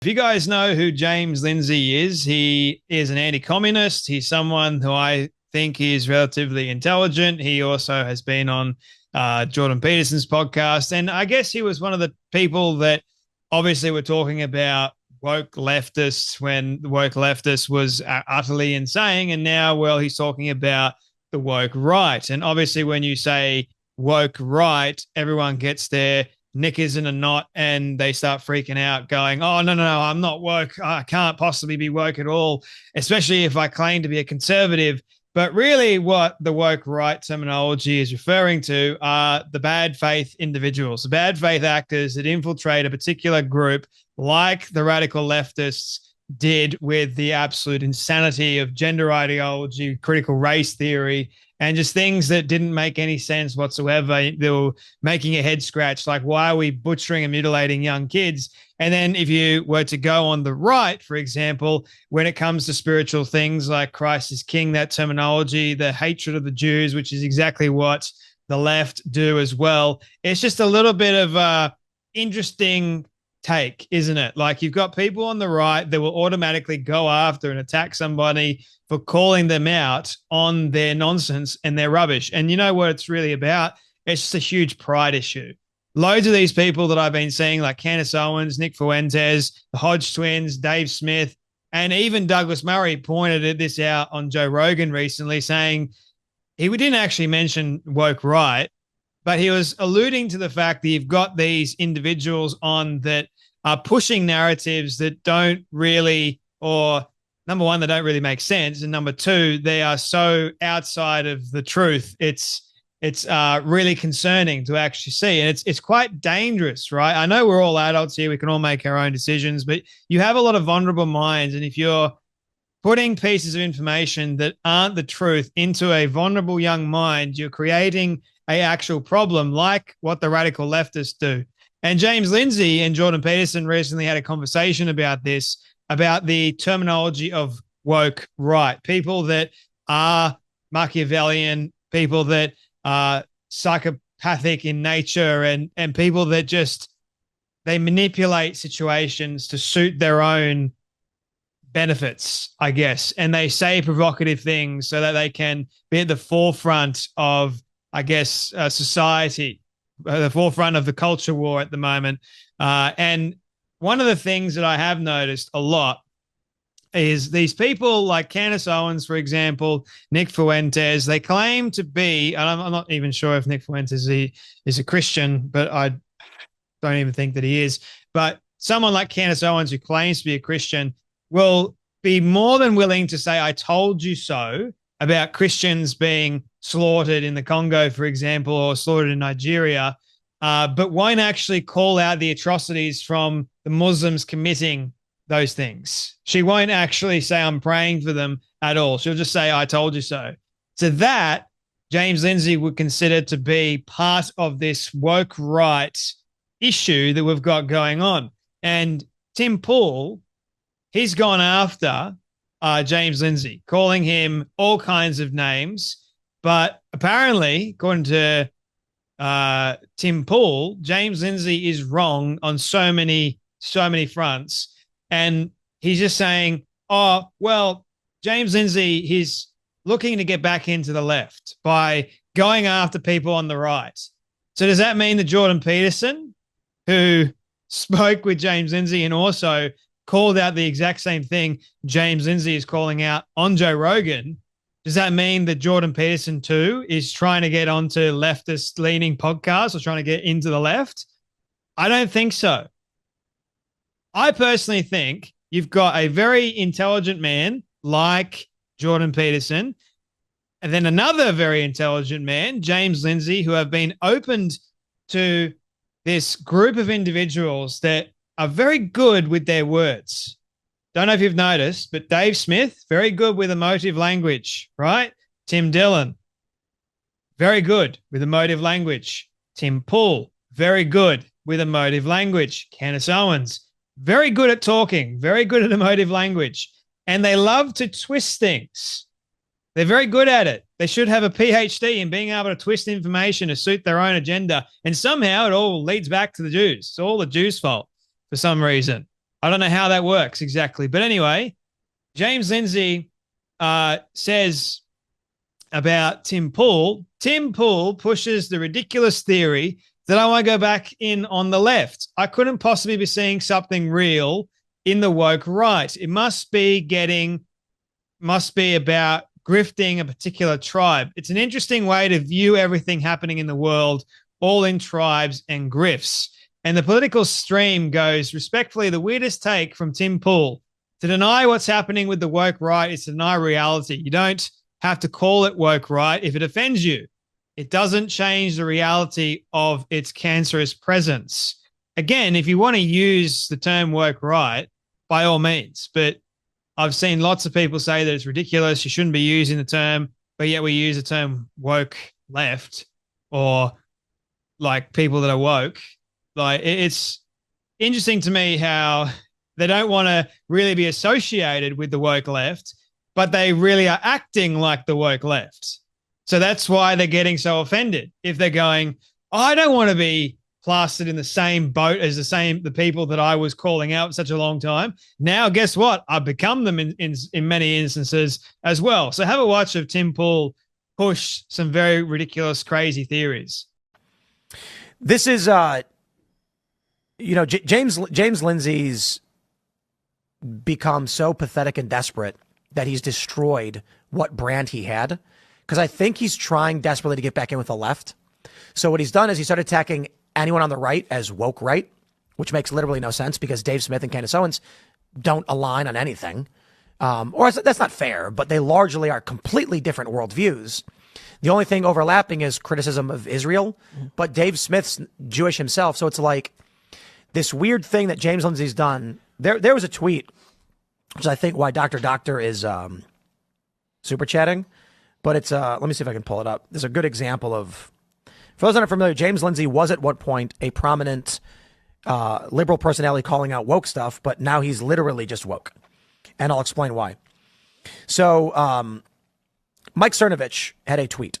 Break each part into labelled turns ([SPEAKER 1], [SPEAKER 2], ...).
[SPEAKER 1] If you guys know who James Lindsay is, he is an anti-communist. He's someone who I think is relatively intelligent. He also has been on Jordan Peterson's podcast. And I guess he was one of the people that obviously were talking about woke leftists when the woke leftist was utterly insane. And now, well, he's talking about the woke right. And obviously when you say woke right, everyone gets their knickers in a knot and they start freaking out going, oh, no, I'm not woke. I can't possibly be woke at all, especially if I claim to be a conservative. But really what the woke right terminology is referring to are the bad faith individuals, the bad faith actors that infiltrate a particular group like the radical leftists did with the absolute insanity of gender ideology, critical race theory, and just things that didn't make any sense whatsoever. They were making a head scratch, like, why are we butchering and mutilating young kids? And then if you were to go on the right, for example, when it comes to spiritual things like Christ is King, that terminology, the hatred of the Jews, which is exactly what the left do as well, it's just a little bit of a interesting take, isn't it? Like, you've got people on the right that will automatically go after and attack somebody for calling them out on their nonsense and their rubbish. And you know what it's really about? It's just a huge pride issue. Loads of these people that I've been seeing, like Candace Owens, Nick Fuentes, the Hodge twins, Dave Smith, and even Douglas Murray pointed this out on Joe Rogan recently, saying he didn't actually mention woke right, but he was alluding to the fact that you've got these individuals on that are pushing narratives that don't really, or number one, they don't really make sense. And number two, they are so outside of the truth. It's really concerning to actually see. And it's quite dangerous, right? I know we're all adults here. We can all make our own decisions, but you have a lot of vulnerable minds. And if you're putting pieces of information that aren't the truth into a vulnerable young mind, you're creating a actual problem like what the radical leftists do. And James Lindsay and Jordan Peterson recently had a conversation about this, about the terminology of woke right. People that are Machiavellian, people that are psychopathic in nature, and people that just, they manipulate situations to suit their own benefits, I guess. And they say provocative things so that they can be at the forefront of, I guess, society, the forefront of the culture war at the moment. And one of the things that I have noticed a lot is these people like Candace Owens, for example, Nick Fuentes, they claim to be, and I'm not even sure if Nick Fuentes is a Christian, but I don't even think that he is. But someone like Candace Owens, who claims to be a Christian, will be more than willing to say, I told you so, about Christians being slaughtered in the Congo, for example, or slaughtered in Nigeria, but won't actually call out the atrocities from the Muslims committing those things. She won't actually say, I'm praying for them at all. She'll just say, I told you so. So that James Lindsay would consider to be part of this woke right issue that we've got going on. And Tim Pool, he's gone after James Lindsay, calling him all kinds of names. But apparently, according to Tim Pool, James Lindsay is wrong on so many fronts. And he's just saying, oh, well, James Lindsay, he's looking to get back into the left by going after people on the right. So does that mean that Jordan Peterson, who spoke with James Lindsay and also called out the exact same thing James Lindsay is calling out on Joe Rogan, does that mean that Jordan Peterson too is trying to get onto leftist leaning podcasts or trying to get into the left? I don't think so. I personally think you've got a very intelligent man like Jordan Peterson, and then another very intelligent man, James Lindsay, who have been opened to this group of individuals that are very good with their words. Don't know if you've noticed, but Dave Smith, very good with emotive language, right? Tim Dillon, very good with emotive language. Tim Pool, very good with emotive language. Candace Owens, very good at talking, very good at emotive language. And they love to twist things. They're very good at it. They should have a PhD in being able to twist information to suit their own agenda. And somehow it all leads back to the Jews. It's all the Jews' fault for some reason. I don't know how that works exactly. But anyway, James Lindsay says about Tim Pool. Tim Pool pushes the ridiculous theory that I want to go back in on the left. I couldn't possibly be seeing something real in the woke right. It must be about grifting a particular tribe. It's an interesting way to view everything happening in the world, all in tribes and grifts. And the political stream goes, respectfully, the weirdest take from Tim Pool. To deny what's happening with the woke right is to deny reality. You don't have to call it woke right if it offends you. It doesn't change the reality of its cancerous presence. Again, if you want to use the term woke right, by all means. But I've seen lots of people say that it's ridiculous. You shouldn't be using the term, but yet we use the term woke left or like people that are woke. Like it's interesting to me how they don't want to really be associated with the woke left, but they really are acting like the woke left. So that's why they're getting so offended. If they're going, oh, I don't want to be plastered in the same boat as the people that I was calling out for such a long time. Now, guess what? I've become them in many instances as well. So have a watch of Tim Pool push some very ridiculous, crazy theories.
[SPEAKER 2] This is, James Lindsay's become so pathetic and desperate that he's destroyed what brand he had. Because I think he's trying desperately to get back in with the left. So what he's done is he started attacking anyone on the right as woke right, which makes literally no sense because Dave Smith and Candace Owens don't align on anything. Or that's not fair, but they largely are completely different worldviews. The only thing overlapping is criticism of Israel, but Dave Smith's Jewish himself. So it's like this weird thing that James Lindsay's done. There was a tweet, which I think why Dr. Doctor is super chatting, but it's, let me see if I can pull it up. There's a good example of, for those that aren't familiar, James Lindsay was at one point a prominent liberal personality calling out woke stuff, but now he's literally just woke. And I'll explain why. So Mike Cernovich had a tweet.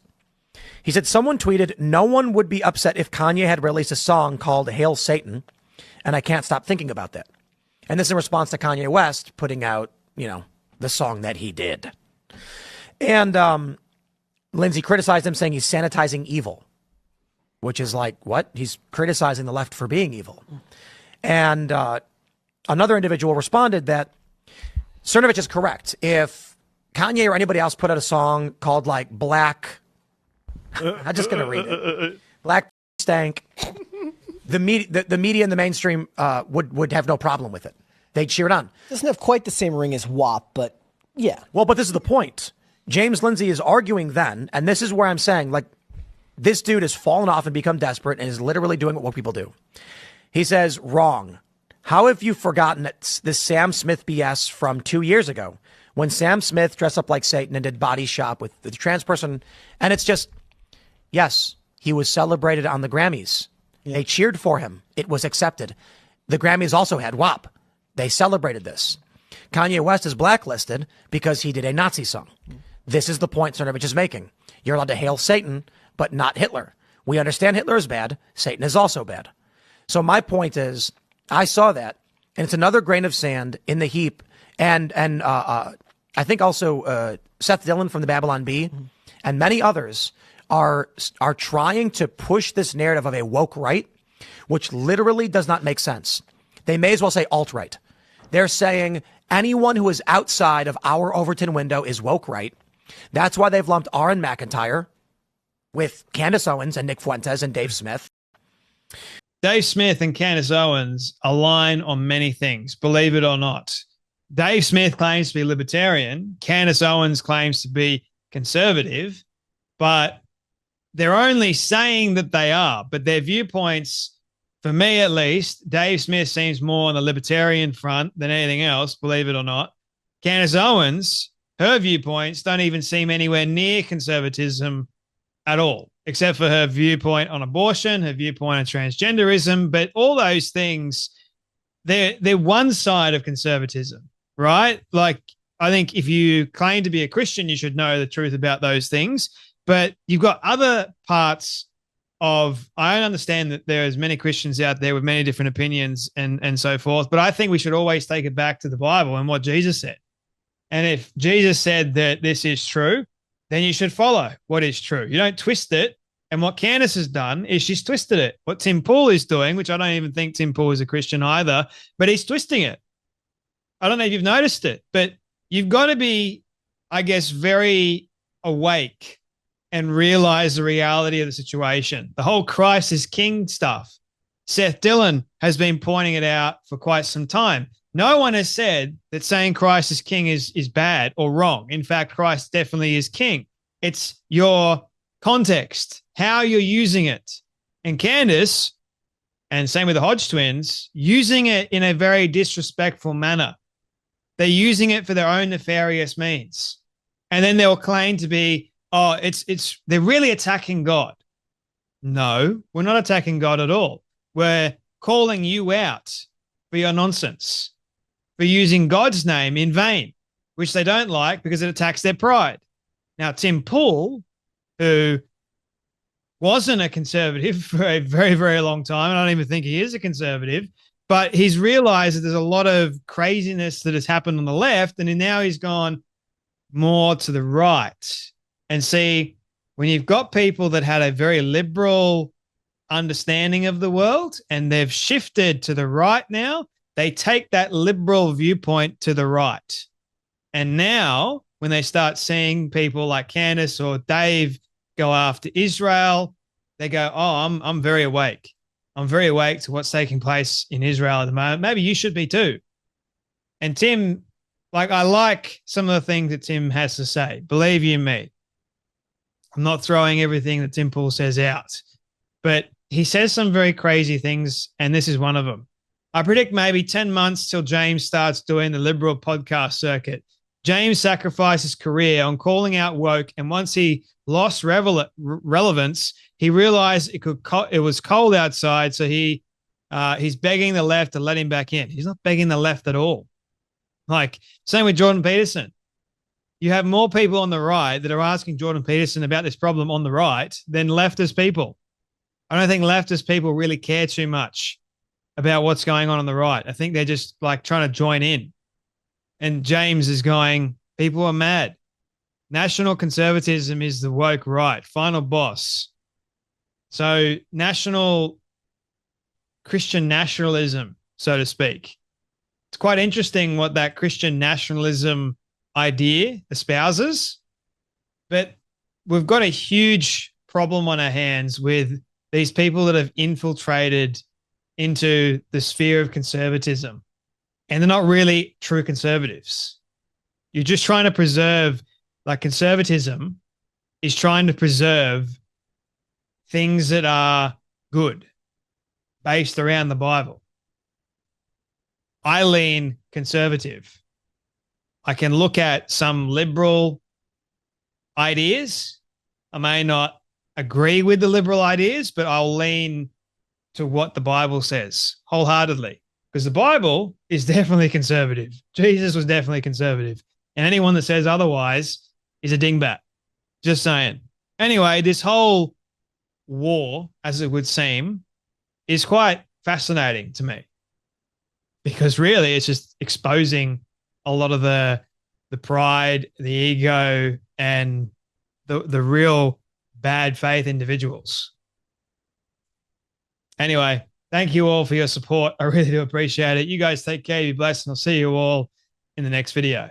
[SPEAKER 2] He said, someone tweeted, no one would be upset if Kanye had released a song called Hail Satan, and I can't stop thinking about that. And this in response to Kanye West putting out, the song that he did. And Lindsay criticized him, saying he's sanitizing evil, which is like, what? He's criticizing the left for being evil. And another individual responded that Cernovich is correct. If Kanye or anybody else put out a song called like Black, I'm just going to read it. Black Stank, the media and the mainstream would have no problem with it. They'd cheer it on.
[SPEAKER 3] Doesn't have quite the same ring as WAP, but yeah.
[SPEAKER 2] Well, but this is the point. James Lindsay is arguing then, and this is where I'm saying, like, this dude has fallen off and become desperate and is literally doing what woke people do. He says, wrong. How have you forgotten this Sam Smith BS from 2 years ago when Sam Smith dressed up like Satan and did body shop with the trans person? And it's just, yes, he was celebrated on the Grammys. Yeah. They cheered for him. It was accepted. The Grammys also had WAP. They celebrated this. Kanye West is blacklisted because he did a Nazi song. This is the point Cernovich is making. You're allowed to hail Satan, but not Hitler. We understand Hitler is bad. Satan is also bad. So my point is, I saw that, and it's another grain of sand in the heap. And I think also Seth Dillon from the Babylon Bee and many others are trying to push this narrative of a woke right, which literally does not make sense. They may as well say alt-right. They're saying anyone who is outside of our Overton window is woke right. That's why they've lumped Aaron McIntyre with Candace Owens and Nick Fuentes and Dave Smith.
[SPEAKER 1] Dave Smith and Candace Owens align on many things, believe it or not. Dave Smith claims to be libertarian. Candace Owens claims to be conservative, but they're only saying that they are. But their viewpoints, for me at least, Dave Smith seems more on the libertarian front than anything else, believe it or not. Candace Owens, her viewpoints don't even seem anywhere near conservatism at all, except for her viewpoint on abortion, her viewpoint on transgenderism. But all those things, they're one side of conservatism, right? Like, I think if you claim to be a Christian, you should know the truth about those things. But you've got other parts I understand that there's many Christians out there with many different opinions and so forth, but I think we should always take it back to the Bible and what Jesus said. And if Jesus said that this is true, then you should follow what is true. You don't twist it. And what Candace has done is she's twisted it. What Tim Pool is doing, which I don't even think Tim Pool is a Christian either, but he's twisting it. I don't know if you've noticed it, but you've got to be, I guess, very awake and realize the reality of the situation. The whole Christ is King stuff. Seth Dillon has been pointing it out for quite some time. No one has said that saying Christ is King is bad or wrong. In fact, Christ definitely is King. It's your context, how you're using it. And Candace, and same with the Hodge twins, using it in a very disrespectful manner. They're using it for their own nefarious means. And then they'll claim to be, oh, they're really attacking God. No, we're not attacking God at all. We're calling you out for your nonsense, for using God's name in vain, which they don't like because it attacks their pride. Now, Tim Pool, who wasn't a conservative for a very, very long time, and I don't even think he is a conservative, but he's realized that there's a lot of craziness that has happened on the left, and now he's gone more to the right. And see, when you've got people that had a very liberal understanding of the world and they've shifted to the right now, they take that liberal viewpoint to the right. And now when they start seeing people like Candace or Dave go after Israel, they go, oh, I'm very awake. I'm very awake to what's taking place in Israel at the moment. Maybe you should be too. And Tim, I like some of the things that Tim has to say. Believe you me, I'm not throwing everything that Tim Pool says out, but he says some very crazy things, and this is one of them. I predict maybe 10 months till James starts doing the liberal podcast circuit. James sacrificed his career on calling out woke, and once he lost relevance, he realized it was cold outside, so he's begging the left to let him back in. He's not begging the left at all. Same with Jordan Peterson. You have more people on the right that are asking Jordan Peterson about this problem on the right than leftist people. I don't think leftist people really care too much about what's going on the right. I think they're just trying to join in. And James is going, people are mad. National conservatism is the woke right, final boss. So national Christian nationalism, so to speak. It's quite interesting what that Christian nationalism idea espouses, but we've got a huge problem on our hands with these people that have infiltrated into the sphere of conservatism, and they're not really true conservatives. You're just trying to preserve, conservatism is trying to preserve things that are good based around the Bible. I lean conservative. I can look at some liberal ideas. I may not agree with the liberal ideas, but I'll lean to what the Bible says wholeheartedly, because the Bible is definitely conservative. Jesus was definitely conservative. And anyone that says otherwise is a dingbat. Just saying. Anyway, this whole war, as it would seem, is quite fascinating to me, because really it's just exposing a lot of the pride, the ego, and the real bad faith individuals. Anyway, thank you all for your support. I really do appreciate it. You guys take care, be blessed, and I'll see you all in the next video.